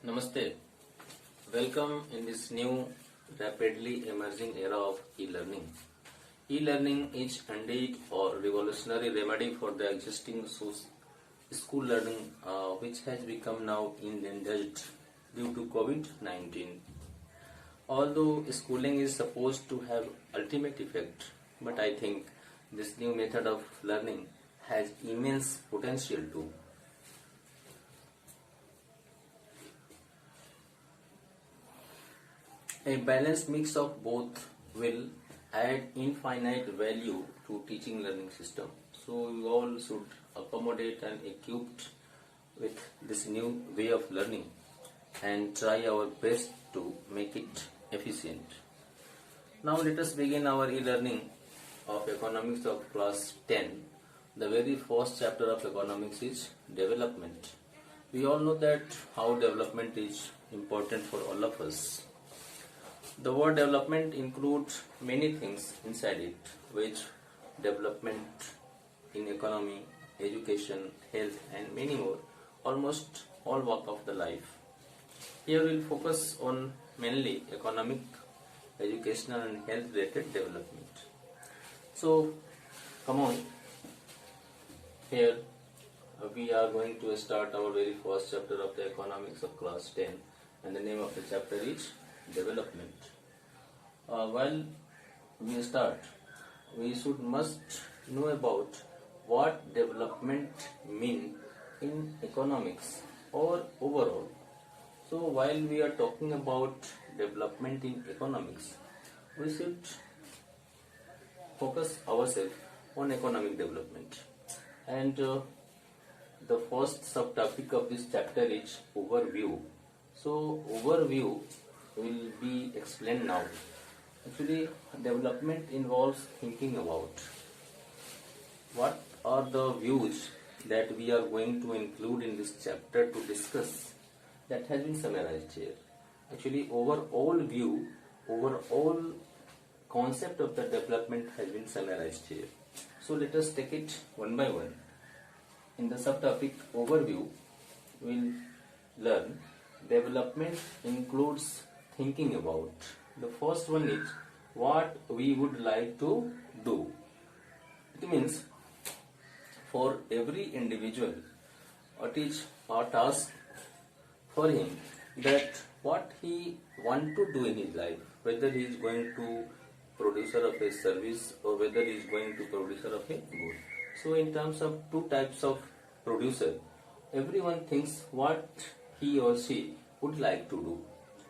Namaste. Welcome in this new rapidly emerging era of e-learning. E-learning is indeed a revolutionary remedy for the existing school learning which has become now endangered due to COVID-19. Although schooling is supposed to have ultimate effect, but I think this new method of learning has immense potential too. A balanced mix of both will add infinite value to teaching learning system. So we all should accommodate and equipped with this new way of learning and try our best to make it efficient. Now let us begin our e-learning of economics of class 10. The very first chapter of economics is development. We all know that how development is important for all of us. The word development includes many things inside it, which development in economy, education, health and many more, almost all walk of the life. Here we will focus on mainly economic, educational and health related development. So come on, here we are going to start our very first chapter of the economics of class 10 and the name of the chapter is development. While we start, we must know about what development mean in economics or overall. So while we are talking about development in economics, we should focus ourselves on economic development. And the first subtopic of this chapter is overview. So overview will be explained now. Actually, development involves thinking about what are the views that we are going to include in this chapter to discuss that has been summarized here. Actually, overall view, overall concept of the development has been summarized here. So let us take it one by one. In the subtopic overview, we'll learn development includes thinking about. The first one is what we would like to do. It means for every individual, it is a task for him that what he want to do in his life, whether he is going to producer of a service or whether he is going to producer of a good. So in terms of two types of producer, everyone thinks what he or she would like to do,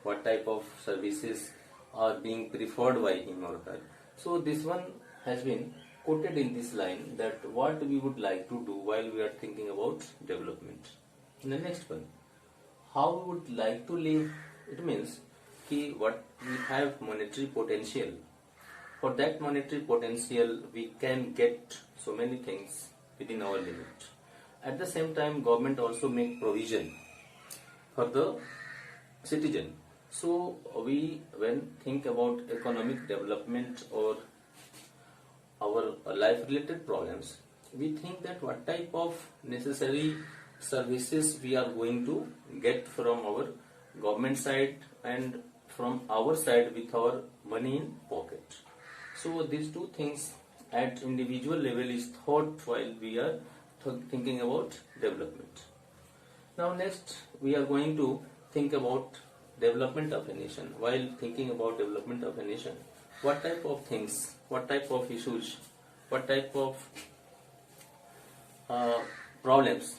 what type of services are being preferred by him or her. So this one has been quoted in this line, that what we would like to do while we are thinking about development. And the next one, how we would like to live. It means what we have monetary potential. For that monetary potential we can get so many things within our limit. At the same time, government also make provision for the citizen. So we, when think about economic development or our life related problems, we think that what type of necessary services we are going to get from our government side and from our side with our money in pocket. So these two things at individual level is thought while we are thinking about development. Now next we are going to think about development of a nation. While thinking about development of a nation, what type of things, what type of issues, what type of problems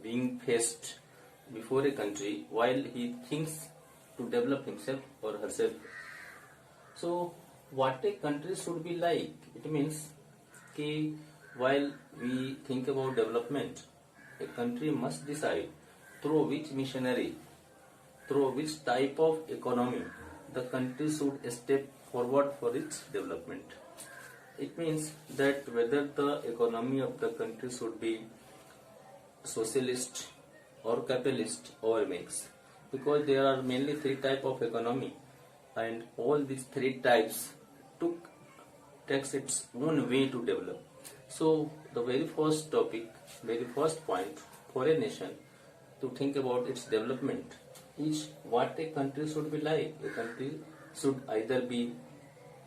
being faced before a country while he thinks to develop himself or herself. So what a country should be like, it means while we think about development, a country must decide through which missionary, through which type of economy the country should step forward for its development. It means that whether the economy of the country should be socialist or capitalist or mix, because there are mainly three types of economy and all these three types takes its own way to develop. So the very first topic, very first point for a nation to think about its development is what a country should be like. A country should either be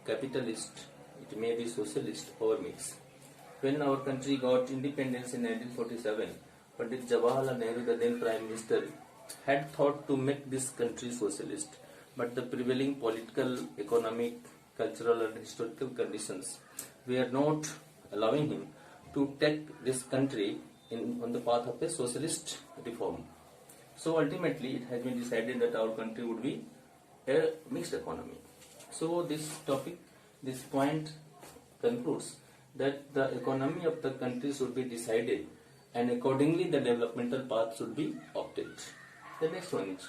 capitalist, it may be socialist or mixed. When our country got independence in 1947, Pandit Jawaharlal Nehru, the then Prime Minister, had thought to make this country socialist, but the prevailing political, economic, cultural and historical conditions were not allowing him to take this country on the path of a socialist reform. So ultimately it has been decided that our country would be a mixed economy. So this point concludes that the economy of the country should be decided and accordingly the developmental path should be opted. The next one is,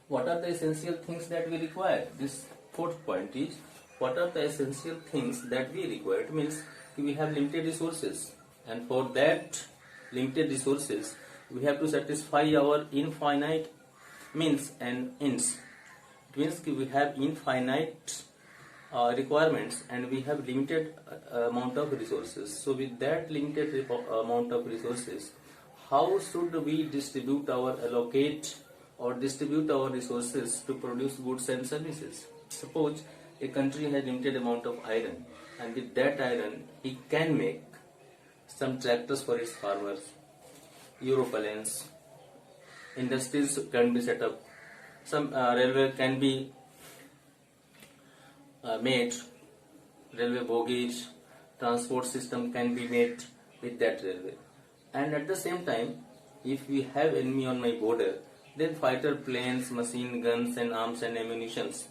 what are the essential things that we require? This fourth point is, what are the essential things that we require? It means we have limited resources, and for that limited resources we have to satisfy our infinite means and ends. It means we have infinite requirements and we have limited amount of resources. So with that limited amount of resources, how should we distribute our allocate or distribute our resources to produce goods and services? Suppose a country has limited amount of iron, and with that iron he can make some tractors for its farmers, aeroplanes, industries can be set up, some railway can be made, railway bogies, transport system can be made with that railway. And at the same time, if we have enemy on my border, then fighter planes, machine guns and arms and ammunitions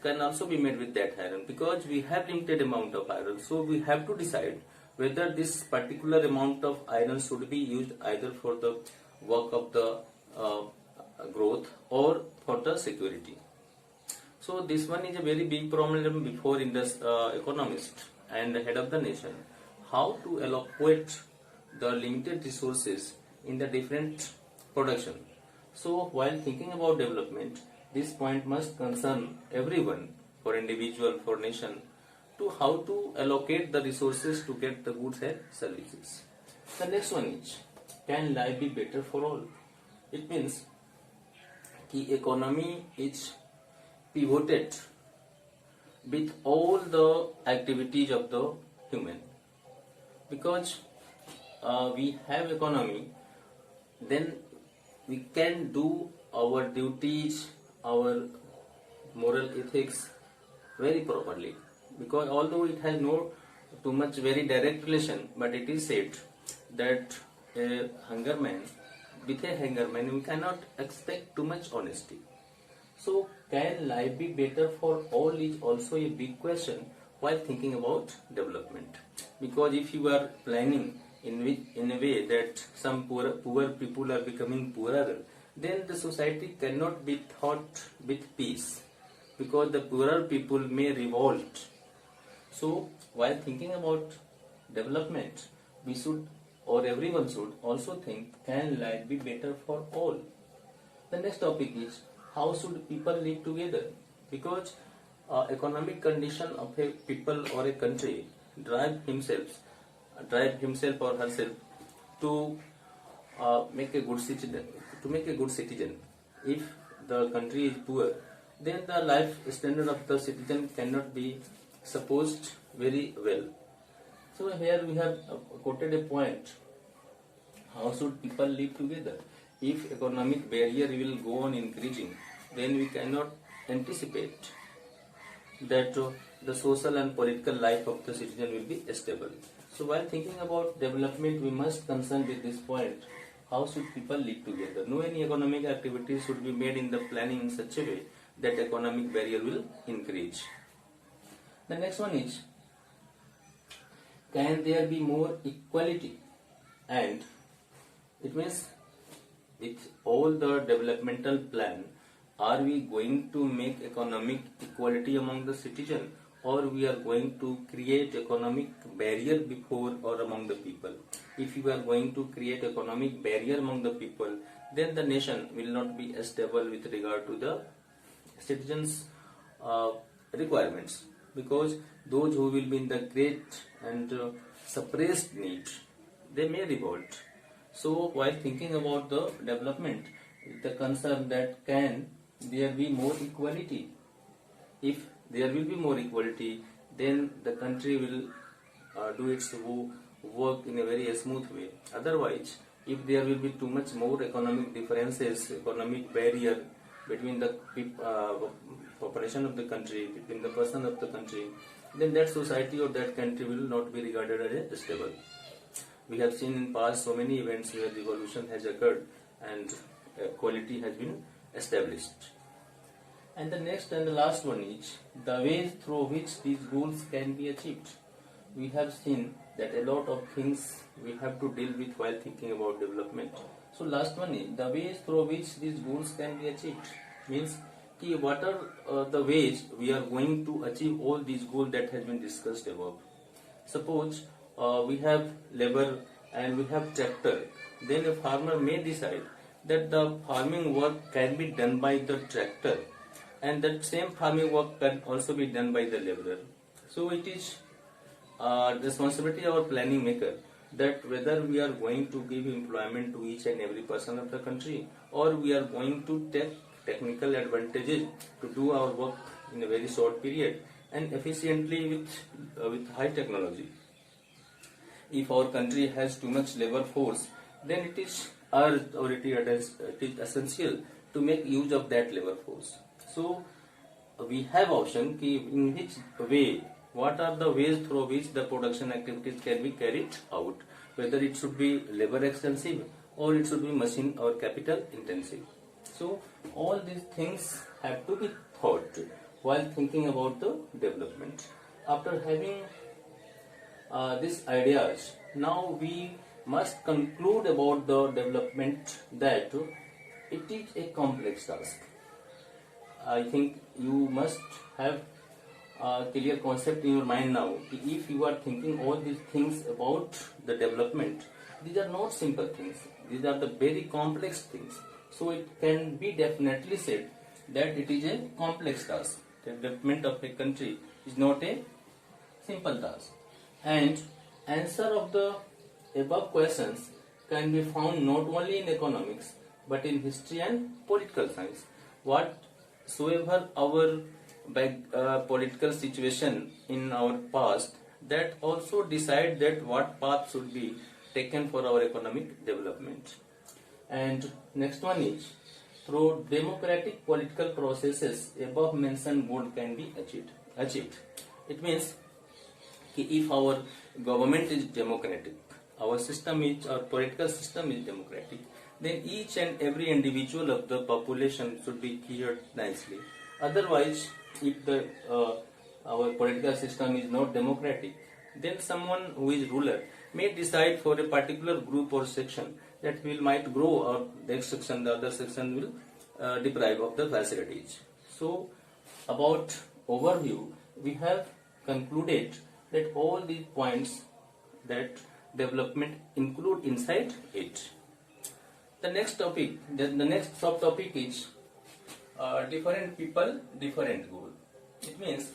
can also be made with that iron, because we have limited amount of iron. So we have to decide whether this particular amount of iron should be used either for the work of the growth or for the security. So this one is a very big problem before economist and the head of the nation, how to allocate the limited resources in the different production. So while thinking about development, this point must concern everyone, for individual, for nation, to how to allocate the resources to get the goods and services. The next one is, can life be better for all? It means the economy is pivoted with all the activities of the human. Because we have economy, then we can do our duties, our moral ethics very properly. Because although it has no too much very direct relation, but it is said that a hungerman, with a hungerman we cannot expect too much honesty. So can life be better for all is also a big question while thinking about development. Because if you are planning in a way that some poor people are becoming poorer, then the society cannot be thought with peace, because the poorer people may revolt. So while thinking about development, we should, or everyone should also think, can life be better for all? The next topic is, how should people live together? Because economic condition of a people or a country drive himself or herself to make a good citizen. If the country is poor, then the life standard of the citizen cannot be supposed very well. So here we have quoted a point, how should people live together? If economic barrier will go on increasing, then we cannot anticipate that the social and political life of the citizen will be stable. So while thinking about development, we must concern with this point, how should people live together? No any economic activities should be made in the planning in such a way that economic barrier will increase. The next one is, can there be more equality? And it means, with all the developmental plan, are we going to make economic equality among the citizen, or we are going to create economic barrier before or among the people? If you are going to create economic barrier among the people, then the nation will not be stable with regard to the citizens' requirements, because those who will be in the great and suppressed need, they may revolt. So while thinking about the development, the concern that can there be more equality. If there will be more equality, then the country will do its work in a very smooth way. Otherwise, if there will be too much more economic differences, economic barrier between the population of the country, between the person of the country, then that society or that country will not be regarded as stable. We have seen in past so many events where revolution has occurred and equality has been established. And the next and the last one is the ways through which these goals can be achieved. We have seen that a lot of things we have to deal with while thinking about development. So last one is the ways through which these goals can be achieved. Means what are the ways we are going to achieve all these goals that has been discussed above. Suppose we have labor and we have tractor. Then a farmer may decide that the farming work can be done by the tractor, and that same farming work can also be done by the laborer. So it is responsibility of our planning maker that whether we are going to give employment to each and every person of the country, or we are going to take technical advantages to do our work in a very short period and efficiently with high technology. If our country has too much labor force, then it is urged or it is essential to make use of that labor force. So we have option in which way, what are the ways through which the production activities can be carried out, whether it should be labor extensive or it should be machine or capital intensive. So all these things have to be thought while thinking about the development. After having these ideas, now we must conclude about the development that it is a complex task. I think you must have a clear concept in your mind now. If you are thinking all these things about the development, these are not simple things. These are the very complex things. So it can be definitely said that it is a complex task. The development of a country is not a simple task. And answer of the above questions can be found not only in economics but in history and political science. Whatsoever our political situation in our past, that also decide that what path should be taken for our economic development. And next one is through democratic political processes above mentioned goal can be achieved. It means if our government is democratic, our political system is democratic, then each and every individual of the population should be catered nicely. Otherwise, if our political system is not democratic, then someone who is ruler may decide for a particular group or section that might grow, or the other section will deprive of the facilities. So, about overview, we have concluded that all these points that development include inside it. The next topic, the next subtopic is different people, different goal. It means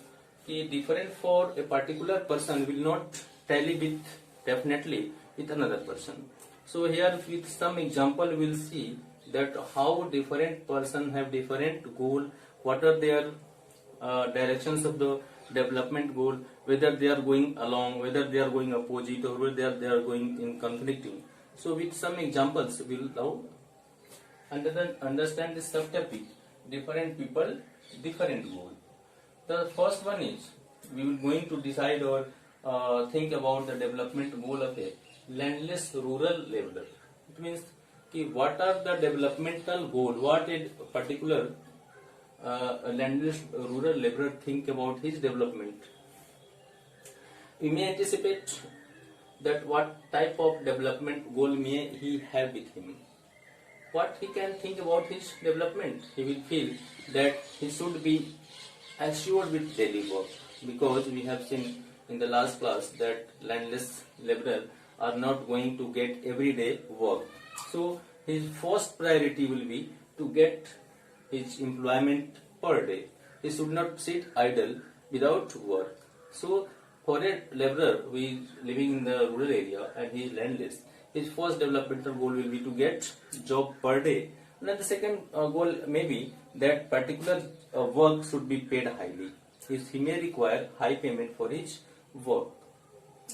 different for a particular person will not tally with definitely with another person. So here with some example we will see that how different person have different goal, what are their directions of the development goal, whether they are going along, whether they are going opposite, or whether they are going in conflicting. So with some examples we will now understand this subtopic, different people, different goal. The first one is we will going to decide or think about the development goal of a landless rural laborer. It means what are the developmental goal, what a particular landless rural laborer think about his development. We may anticipate that what type of development goal may he have with him. What he can think about his development, he will feel that he should be assured with daily work, because we have seen in the last class that landless laborer are not going to get everyday work. So his first priority will be to get his employment per day. He should not sit idle without work. So for a laborer who is living in the rural area and he is landless, his first developmental goal will be to get job per day. And then the second goal may be that particular work should be paid highly. He may require high payment for his work.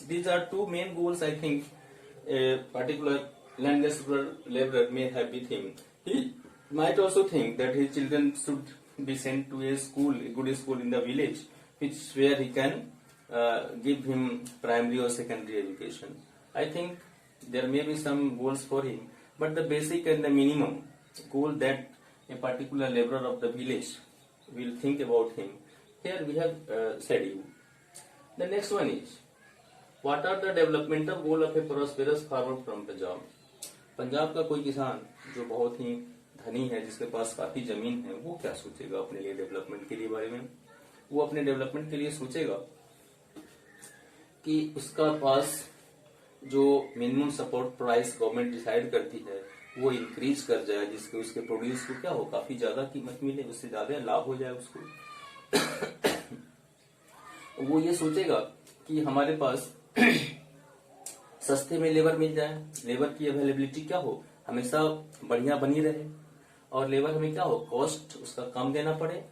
These are two main goals I think a particular landless laborer may have with him. He might also think that his children should be sent to a school, a good school in the village, where he can give him primary or secondary education. I think there may be some goals for him, but the basic and the minimum goal that a particular laborer of the village will think about him, here we have said you. The next one is, what are the developmental goal of a prosperous farmer from Punjab? Punjab का कोई किसान जो बहुत ही धनी है, जिसके पास काफी जमीन है, वो क्या सोचेगा अपने लिए डेवलपमेंट के लिए बारे में? वो अपने डेवलपमेंट के लिए सोचेगा कि उसका पास जो minimum support price government decide करती है वो इंक्रीज कर जाए, जिसके उसके प्रोड्यूस को क्या हो, काफी ज्यादा कीमत मिले, उससे ज्यादा लाभ हो जाए उसको। वो ये सोचेगा कि हमारे पास सस्ते में लेबर मिल जाए, लेबर की अवेलेबिलिटी क्या हो, हमेशा बढ़िया बनी रहे, और लेबर हमें क्या हो, कॉस्ट उसका कम देना पड़े।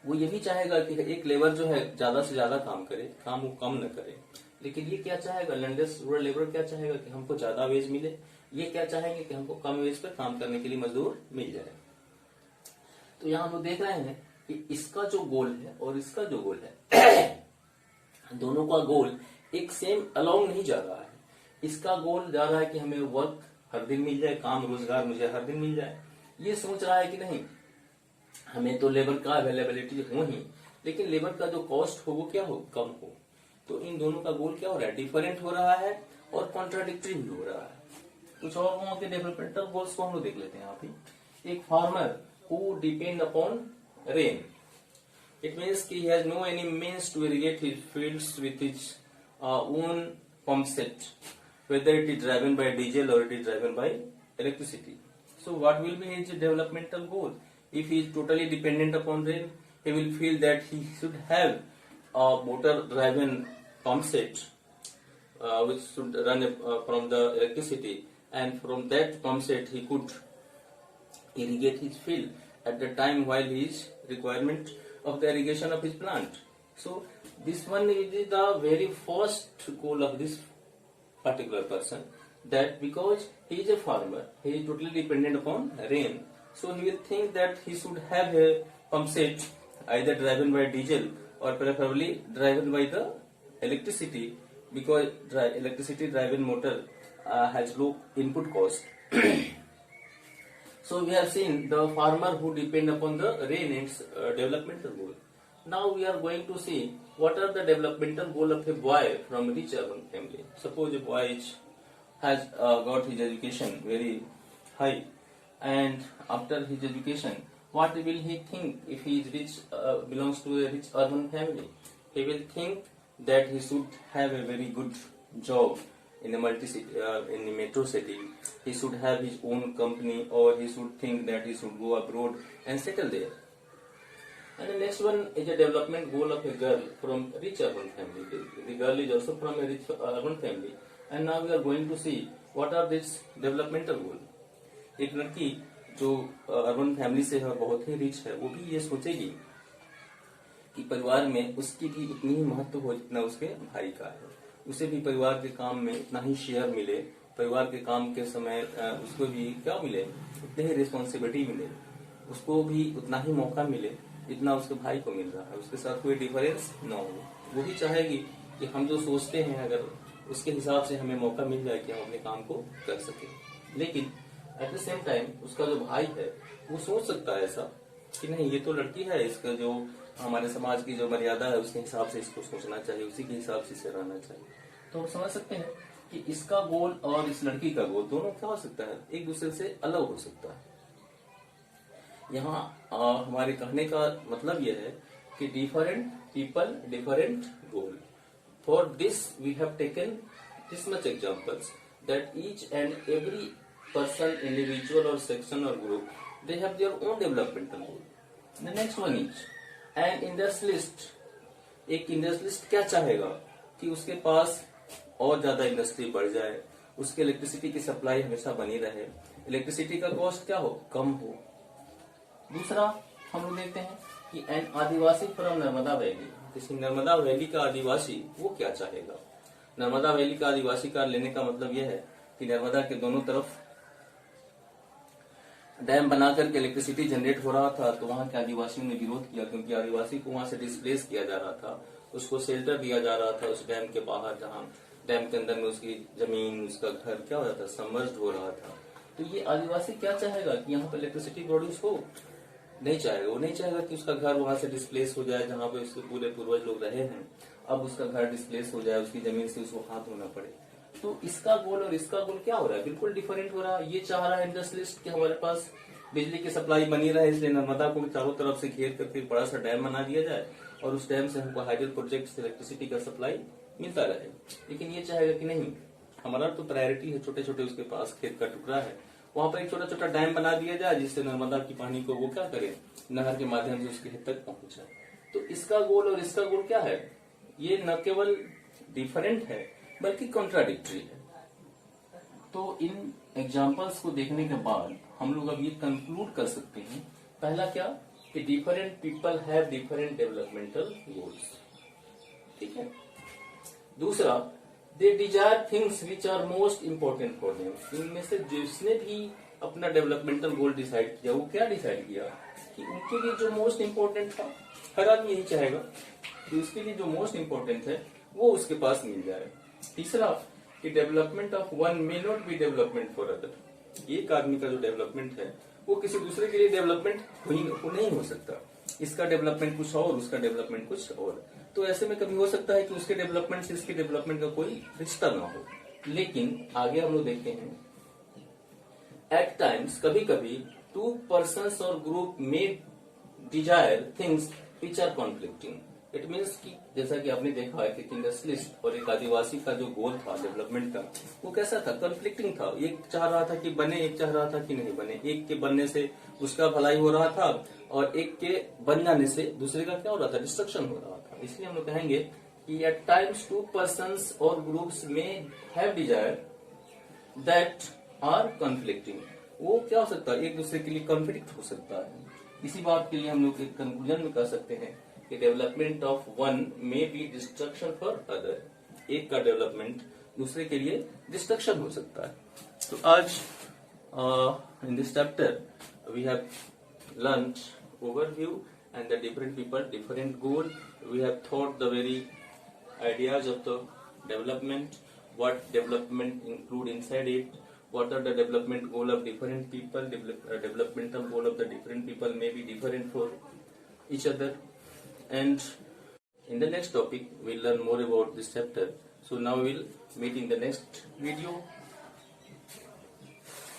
वो ये भी चाहेगा कि एक लेबर जो है ज्यादा से ज्यादा काम करे, काम वो कम न करे। लेकिन ये क्या चाहेगा, लैंडलेस रूरल लेबर क्या चाहेगा कि हमको ज्यादा वेज मिले, ये क्या चाहेंगे कि हमको कम वेज पर काम करने के लिए मजदूर मिल जाए। तो यहाँ हम लोग देख रहे हैं कि इसका जो गोल है और इसका जो गोल है दोनों का गोल एक सेम अलोंग नहीं जा रहा है। इसका गोल जा रहा है कि हमें वर्क हर दिन मिल जाए, काम रोजगार मुझे हर दिन मिल जाए। ये सोच रहा है कि नहीं, हमें तो लेबर का अवेलेबिलिटी हो ही, लेकिन लेबर का जो कॉस्ट हो वो क्या हो, कम हो। तो इन दोनों का गोल क्या हो रहा है, डिफरेंट हो रहा है और कॉन्ट्राडिक्टरी भी हो रहा है। कुछ और लोगों के डेवलपमेंटल गोल्स को हम लोग देख लेते हैं यहाँ पे। एक farmer who depend upon rain, it means कि he has no any means to irrigate his fields with his own pump set, whether it is driven by diesel or it is driven by electricity. So what will be his developmental goal? If he is totally dependent upon rain, he will feel that he should have a motor driven pump set which should run from the electricity, and from that pump set he could irrigate his field at the time while he is requirement of the irrigation of his plant. So this one is the very first goal of this particular person, that because he is a farmer, he is totally dependent upon rain, so he will think that he should have a pump set either driven by diesel or preferably driven by the electricity, because electricity driven motor has low input cost. So we have seen the farmer who depend upon the rain its developmental goal. Now we are going to see what are the developmental goal of a boy from rich urban family. Suppose a boy has got his education very high, and after his education, what will he think if he is rich, belongs to a rich urban family? He will think that he should have a very good job in a in a metro city. He should have his own company, or he should think that he should go abroad and settle there. And the next one is a development goal of a girl from rich urban family. The girl is also from a rich urban family. And now we are going to see what are this developmental goal. एक लड़की जो urban family से है, बहुत ही rich है, वो भी ये सोचेगी कि परिवार में उसकी भी उतनी ही महत्व हो जितना उसके भाई का है, उसे भी परिवार के काम में इतना ही शेयर मिले, परिवार के काम के समय उसको भी क्या मिले, उतनी ही रिस्पॉन्सिबिलिटी मिले, उसको भी उतना ही मौका मिले जितना उसके भाई को मिल रहा है, उसके साथ कोई डिफरेंस न हो। वो भी चाहेगी कि हम जो सोचते हैं अगर उसके हिसाब से हमें मौका मिल जाए कि हम अपने काम को कर सके। लेकिन एट द सेम टाइम उसका जो भाई है वो सोच सकता है ऐसा कि नहीं, ये तो लड़की है, इसका जो हमारे समाज की जो मर्यादा है उसके हिसाब से इसको सोचना चाहिए, उसी के हिसाब से इसे रहना चाहिए। तो हम समझ सकते हैं कि इसका गोल और इस लड़की का गोल दोनों क्या हो सकता है, एक दूसरे से अलग हो सकता है। यहाँ हमारे कहने का मतलब यह है कि different people different goal. For this we have taken this much examples that each and every person, individual or section or group, they have their own developmental goal. The next one is an industrialist. एक industrialist क्या चाहेगा कि उसके पास और ज्यादा industry बढ़ जाए, उसके इलेक्ट्रिसिटी की सप्लाई हमेशा बनी रहे, इलेक्ट्रिसिटी का कॉस्ट क्या हो, कम हो। दूसरा हम लोग देखते हैं कि an adivasi from Narmada valley, किसी नर्मदा वैली का आदिवासी वो क्या चाहेगा। नर्मदा वैली का आदिवासी का लेने का मतलब यह है कि नर्मदा के दोनों तरफ डैम बना करके इलेक्ट्रिसिटी जनरेट हो रहा था, तो वहां के आदिवासियों ने विरोध किया, क्योंकि आदिवासी को वहां से डिस्प्लेस किया जा रहा था, उसको शेल्टर दिया जा रहा था उस डैम के बाहर, जहां डैम के अंदर में उसकी जमीन, उसका घर क्या हो रहा था, सबमर्ज्ड हो रहा था। तो ये आदिवासी क्या चाहेगा कि यहाँ पे इलेक्ट्रिसिटी प्रोड्यूस हो, नहीं चाहेगा। वो नहीं चाहेगा कि उसका घर वहां से डिस्प्लेस हो जाए, जहां पे उसके पूरे पूर्वज लोग रहे हैं, अब उसका घर डिस्प्लेस हो जाए, उसकी जमीन से उसको हाथ धोना पड़े। तो इसका गोल और इसका गोल क्या हो रहा है, बिल्कुल डिफरेंट हो रहा है। ये चाह रहा है इंडस्ट्रियलिस्ट कि हमारे पास बिजली की सप्लाई बनी रहे, इसलिए नर्मदा को चारों तरफ से घेर करके बड़ा सा डैम बना दिया जाए और उस डैम से हमको हाइडल प्रोजेक्ट से इलेक्ट्रिसिटी का सप्लाई मिलता रहे। लेकिन ये चाहेगा कि नहीं, हमारा तो प्रायोरिटी है छोटे छोटे उसके पास खेत का टुकड़ा है, वहां पर एक छोटा छोटा डैम बना दिया जाए, जिससे नर्मदा की पानी को वो क्या करे, नहर के माध्यम से उसके खेत तक पहुंचाए। तो इसका गोल और इसका गोल क्या है, ये न केवल डिफरेंट है बल्कि कॉन्ट्राडिक्टरी है। तो इन एग्जाम्पल्स को देखने के बाद हम लोग अब ये कंक्लूड कर सकते हैं, पहला क्या, कि different people have different developmental goals, ठीक है। दूसरा, दे Dzire things which are most important for them. इनमें से जिसने भी अपना डेवलपमेंटल गोल डिसाइड किया, वो क्या डिसाइड किया कि उनके लिए जो मोस्ट इम्पोर्टेंट था, हर आदमी यही चाहेगा कि उसके लिए जो मोस्ट इम्पोर्टेंट है वो उसके पास मिल जाए। तीसरा, कि development of one may not be development for other. एक आदमी का जो डेवलपमेंट है वो किसी दूसरे के लिए डेवलपमेंट नहीं हो सकता, इसका डेवलपमेंट कुछ और, उसका डेवलपमेंट कुछ और। तो ऐसे में कभी हो सकता है कि उसके डेवलपमेंट से इसके डेवलपमेंट का कोई रिश्ता ना हो। लेकिन आगे हम लोग देखते हैं, एट टाइम्स, कभी कभी, टू पर्सन्स और ग्रुप में desire things which are conflicting. It means कि जैसा कि आपने देखा है कि इंडस्ट्रियलिस्ट और एक आदिवासी का जो गोल था डेवलपमेंट का, वो कैसा था, कॉन्फ्लिक्टिंग था। एक चाह रहा था कि बने, एक चाह रहा था कि नहीं बने। एक के बनने से उसका भलाई हो रहा था और एक के बन जाने से दूसरे का क्या हो रहा था, डिस्ट्रक्शन हो रहा था। इसलिए हम लोग कहेंगे कि एट टाइम्स टू पर्सन्स और ग्रुप्स में have desire that are conflicting. वो क्या हो सकता है, एक दूसरे के लिए कॉन्फ्लिक्ट हो सकता है। इसी बात के लिए हम लोग एक कंक्लूजन में कह सकते हैं कि development of one may be destruction for other. एक का डेवलपमेंट दूसरे के लिए डिस्ट्रक्शन हो सकता है। तो आज in this chapter we have learned overview and the different people, different goal. We have thought the very ideas of the development, what development include inside it, what are the development goal of different people, developmental goal of the different people may be different for each other. And in the next topic we'll learn more about this chapter. So now we'll meet in the next video.